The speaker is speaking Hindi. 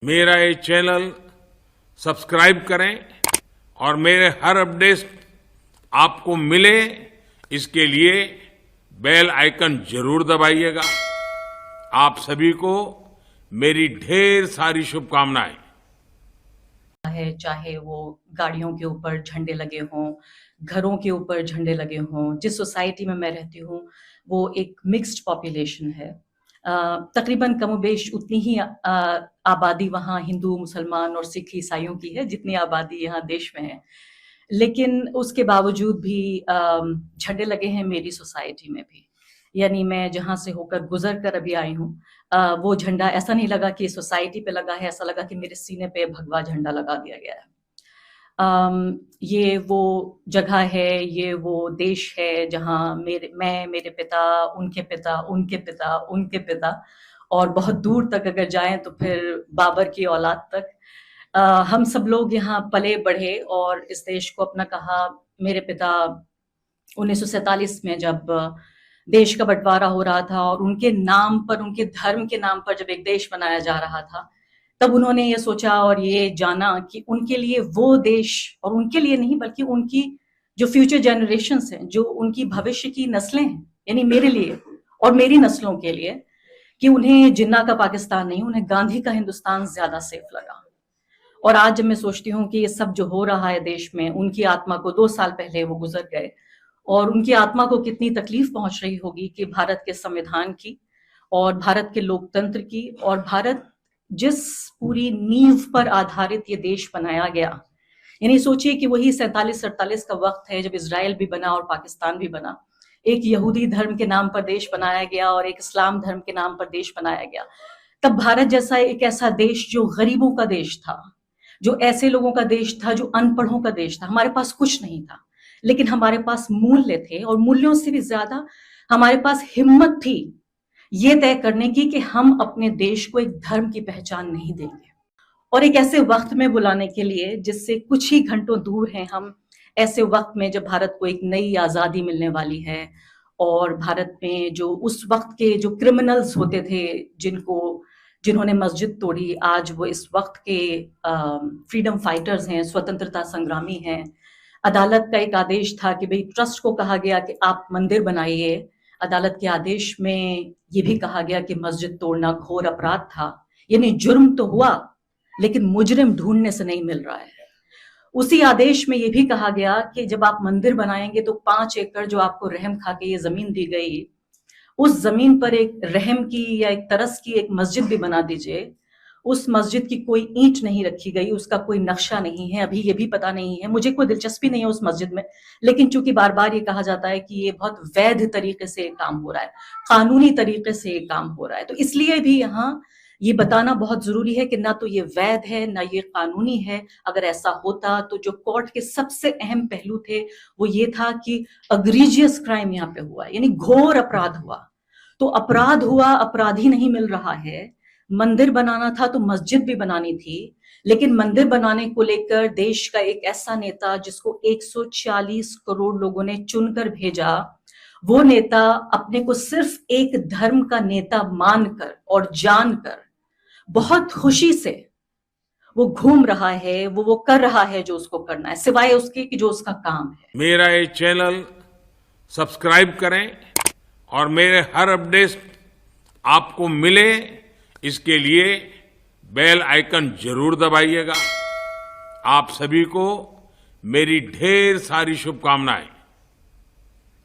मेरा ये चैनल सब्सक्राइब करें और मेरे हर अपडेट आपको मिले इसके लिए बेल आइकन जरूर दबाइएगा। आप सभी को मेरी ढेर सारी शुभकामनाएं। है, चाहे वो गाड़ियों के ऊपर झंडे लगे हों, घरों के ऊपर झंडे लगे हों। जिस सोसाइटी में मैं रहती हूँ वो एक मिक्स्ड पॉपुलेशन है। तकरीबन कमोबेश उतनी ही आबादी वहाँ हिंदू, मुसलमान और सिख ईसाइयों की है जितनी आबादी यहाँ देश में है। लेकिन उसके बावजूद भी झंडे लगे हैं मेरी सोसाइटी में भी। यानी मैं जहाँ से होकर गुजर कर अभी आई हूँ, वो झंडा ऐसा नहीं लगा कि सोसाइटी पे लगा है, ऐसा लगा कि मेरे सीने पे भगवा झंडा लगा दिया गया है। ये वो जगह है, ये वो देश है जहाँ मेरे पिता, उनके पिता, उनके पिता, उनके पिता और बहुत दूर तक अगर जाएं तो फिर बाबर की औलाद तक हम सब लोग यहाँ पले बढ़े और इस देश को अपना कहा। मेरे पिता 1947 में जब देश का बंटवारा हो रहा था और उनके नाम पर, उनके धर्म के नाम पर जब एक देश बनाया जा रहा था, तब उन्होंने ये सोचा और ये जाना कि उनके लिए वो देश, और उनके लिए नहीं बल्कि उनकी जो फ्यूचर जनरेशंस हैं, जो उनकी भविष्य की नस्लें हैं, यानी मेरे लिए और मेरी नस्लों के लिए, कि उन्हें जिन्ना का पाकिस्तान नहीं, उन्हें गांधी का हिंदुस्तान ज्यादा सेफ लगा। और आज जब मैं सोचती हूँ कि ये सब जो हो रहा है देश में, उनकी आत्मा को 2 साल पहले वो गुजर गए और उनकी आत्मा को कितनी तकलीफ पहुंच रही होगी कि भारत के संविधान की और भारत के लोकतंत्र की और भारत जिस पूरी नींव पर आधारित ये देश बनाया गया, यानी सोचिए कि वही 47-48 का वक्त है जब इजराइल भी बना और पाकिस्तान भी बना। एक यहूदी धर्म के नाम पर देश बनाया गया और एक इस्लाम धर्म के नाम पर देश बनाया गया। तब भारत जैसा एक ऐसा देश जो गरीबों का देश था, जो ऐसे लोगों का देश था, जो अनपढ़ों का देश था, हमारे पास कुछ नहीं था लेकिन हमारे पास मूल्य थे और मूल्यों से भी ज्यादा हमारे पास हिम्मत थी ये तय करने की कि हम अपने देश को एक धर्म की पहचान नहीं देंगे। और एक ऐसे वक्त में बुलाने के लिए जिससे कुछ ही घंटों दूर हैं हम, ऐसे वक्त में जब भारत को एक नई आजादी मिलने वाली है और भारत में जो उस वक्त के जो क्रिमिनल्स होते थे, जिन्होंने मस्जिद तोड़ी, आज वो इस वक्त के फ्रीडम फाइटर्स हैं, स्वतंत्रता संग्रामी हैं। अदालत का एक आदेश था कि भाई ट्रस्ट को कहा गया कि आप मंदिर बनाइए। अदालत के आदेश में ये भी कहा गया कि मस्जिद तोड़ना घोर अपराध था, यानी जुर्म तो हुआ लेकिन मुजरिम ढूंढने से नहीं मिल रहा है। उसी आदेश में ये भी कहा गया कि जब आप मंदिर बनाएंगे तो 5 एकड़ जो आपको रहम खा के ये जमीन दी गई, उस जमीन पर एक रहम की या एक तरस की एक मस्जिद भी बना दीजिए। उस मस्जिद की कोई ईंट नहीं रखी गई, उसका कोई नक्शा नहीं है, अभी ये भी पता नहीं है, मुझे कोई दिलचस्पी नहीं है उस मस्जिद में, लेकिन चूंकि बार बार ये कहा जाता है कि ये बहुत वैध तरीके से काम हो रहा है, कानूनी तरीके से काम हो रहा है, तो इसलिए भी यहाँ ये बताना बहुत जरूरी है कि ना तो ये वैध है ना ये कानूनी है। अगर ऐसा होता तो जो कोर्ट के सबसे अहम पहलू थे वो ये था कि अग्रीजियस क्राइम यहाँ पे हुआ, यानी घोर अपराध हुआ। तो अपराध हुआ, अपराधी नहीं मिल रहा है। मंदिर बनाना था तो मस्जिद भी बनानी थी, लेकिन मंदिर बनाने को लेकर देश का एक ऐसा नेता जिसको 140 करोड़ लोगों ने चुनकर भेजा, वो नेता अपने को सिर्फ एक धर्म का नेता मानकर और जानकर बहुत खुशी से वो घूम रहा है, वो कर रहा है जो उसको करना है, सिवाय उसके कि जो उसका काम है। मेरा ये चैनल सब्सक्राइब करें और मेरे हर अपडेट आपको मिले इसके लिए बेल आइकन जरूर दबाइएगा। आप सभी को मेरी ढेर सारी शुभकामनाएं।